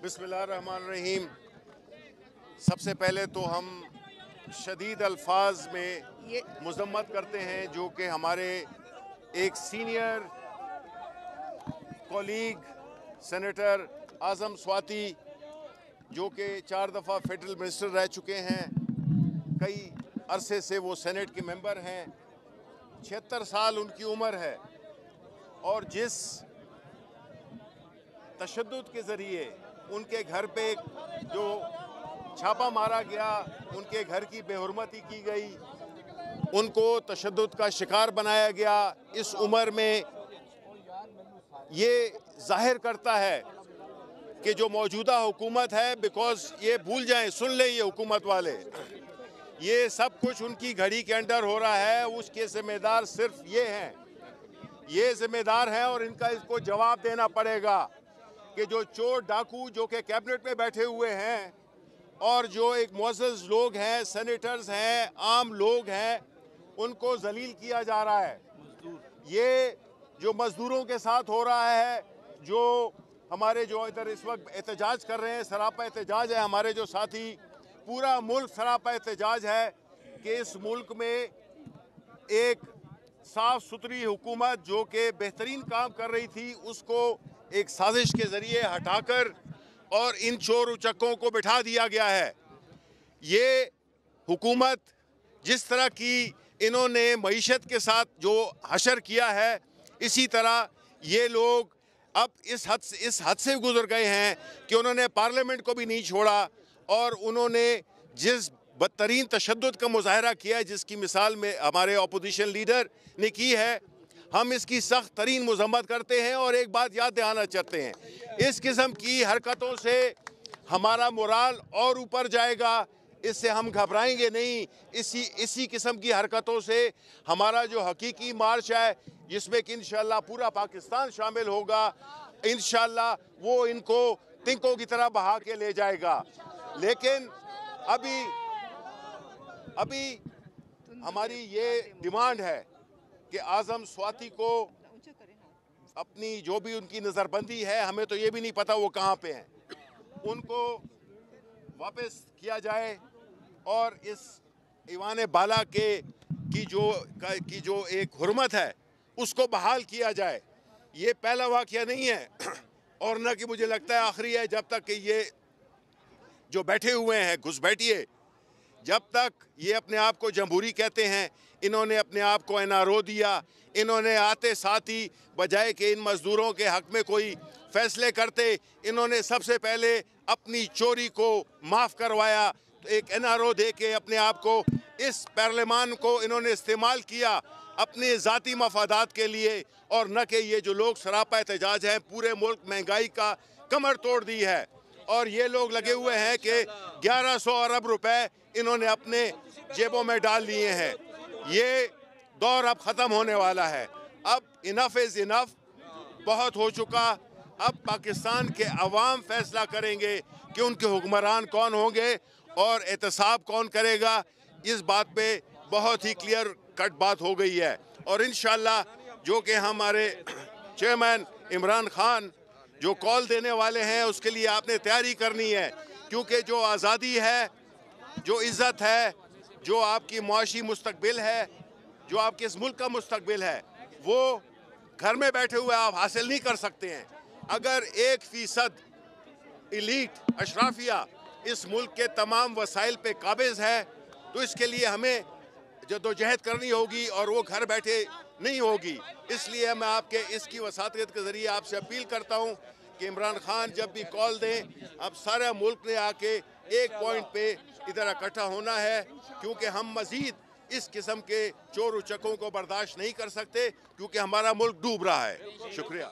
बिस्मिल्लाहिर्रहमानिर्रहीम। सबसे पहले तो हम शदीद अल्फाज में मज़म्मत करते हैं जो कि हमारे एक सीनियर कॉलीग सेनेटर आज़म स्वाति, जो कि 4 दफ़ा फेडरल मिनिस्टर रह चुके हैं, कई अरसे से वो सेनेट के मेंबर हैं, 76 साल उनकी उम्र है, और जिस तशद्दुद के ज़रिए उनके घर पे जो छापा मारा गया, उनके घर की बेहुरमती की गई, उनको तशद्दुद का शिकार बनाया गया, इस उम्र में ये जाहिर करता है कि जो मौजूदा हुकूमत है, बिकॉज़ ये भूल जाएं, सुन लें ये हुकूमत वाले, ये सब कुछ उनकी घड़ी के अंडर हो रहा है। उसके ज़िम्मेदार सिर्फ ये हैं, ये ज़िम्मेदार हैं और इनका इसको जवाब देना पड़ेगा कि जो चोर डाकू जो कि कैबिनेट में बैठे हुए हैं और जो एक मुअज़्ज़ज़ लोग हैं, सेनेटर्स हैं, आम लोग हैं, उनको जलील किया जा रहा है। ये जो मज़दूरों के साथ हो रहा है, जो हमारे जो इधर इस वक्त एहतजाज कर रहे हैं, सरापा एहतजाज है, हमारे जो साथी, पूरा मुल्क सरापा एहतजाज है कि इस मुल्क में एक साफ़ सुथरी हुकूमत जो कि बेहतरीन काम कर रही थी, उसको एक साजिश के ज़रिए हटाकर और इन चोर उचक्कों को बिठा दिया गया है। ये हुकूमत जिस तरह की इन्होंने मईशत के साथ जो हशर किया है, इसी तरह ये लोग अब इस हद से गुजर गए हैं कि उन्होंने पार्लियामेंट को भी नहीं छोड़ा और उन्होंने जिस बदतरीन तशद्दुद का मुजाहरा किया है, जिसकी मिसाल में हमारे अपोजिशन लीडर ने की है, हम इसकी सख्त तरीन मज़म्मत करते हैं। और एक बात याद दिलाना चाहते हैं, इस किस्म की हरकतों से हमारा मोराल और ऊपर जाएगा, इससे हम घबराएंगे नहीं। इसी किस्म की हरकतों से हमारा जो हकीकी मार्च है, जिसमें कि इंशाअल्लाह पूरा पाकिस्तान शामिल होगा, इंशाअल्लाह वो इनको तिनकों की तरह बहा के ले जाएगा। लेकिन अभी हमारी ये डिमांड है कि आज़म स्वाति को अपनी जो भी उनकी नज़रबंदी है, हमें तो ये भी नहीं पता वो कहाँ पे हैं, उनको वापस किया जाए और इस ईवान बाला की जो एक हुर्मत है, उसको बहाल किया जाए। ये पहला वाक़या नहीं है और न कि मुझे लगता है आखिरी है। जब तक कि ये जो बैठे हुए हैं घुसपैठिए, जब तक ये अपने आप को जमहूरी कहते हैं, इन्होंने अपने आप को एनआरओ दिया, इन्होंने आते साथ ही बजाय कि इन मज़दूरों के हक़ में कोई फ़ैसले करते, इन्होंने सबसे पहले अपनी चोरी को माफ़ करवाया। तो एक एनआरओ दे के अपने आप को, इस पार्लियामान को इन्होंने इस्तेमाल किया अपने ज़ाती मफादात के लिए, और न कि ये जो लोग सरापा एहतजाज हैं, पूरे मुल्क महंगाई का कमर तोड़ दी है और ये लोग लगे हुए हैं कि 1100 अरब रुपए इन्होंने अपने जेबों में डाल लिए हैं। ये दौर अब ख़त्म होने वाला है। अब इनफ इज़ इनफ, बहुत हो चुका। अब पाकिस्तान के अवाम फैसला करेंगे कि उनके हुक्मरान कौन होंगे और एहतसाब कौन करेगा। इस बात पे बहुत ही क्लियर कट बात हो गई है और इंशाअल्लाह जो कि हमारे चेयरमैन इमरान खान जो कॉल देने वाले हैं, उसके लिए आपने तैयारी करनी है, क्योंकि जो आज़ादी है, जो इज़्ज़त है, जो आपकी मुआशी मुस्तकबिल है, जो आपके इस मुल्क का मुस्तकबिल है, वो घर में बैठे हुए आप हासिल नहीं कर सकते हैं। अगर 1% इलीट अशराफिया इस मुल्क के तमाम वसाइल पे काबिज़ है, तो इसके लिए हमें जद्दोजहद करनी होगी और वो घर बैठे नहीं होगी। इसलिए मैं आपके इसकी वसातियत के ज़रिए आपसे अपील करता हूँ कि इमरान खान जब भी कॉल दें, अब सारा मुल्क ने आके एक पॉइंट पे इधर इकट्ठा होना है, क्योंकि हम मज़ीद इस किस्म के चोर उचक्कों को बर्दाश्त नहीं कर सकते, क्योंकि हमारा मुल्क डूब रहा है। शुक्रिया।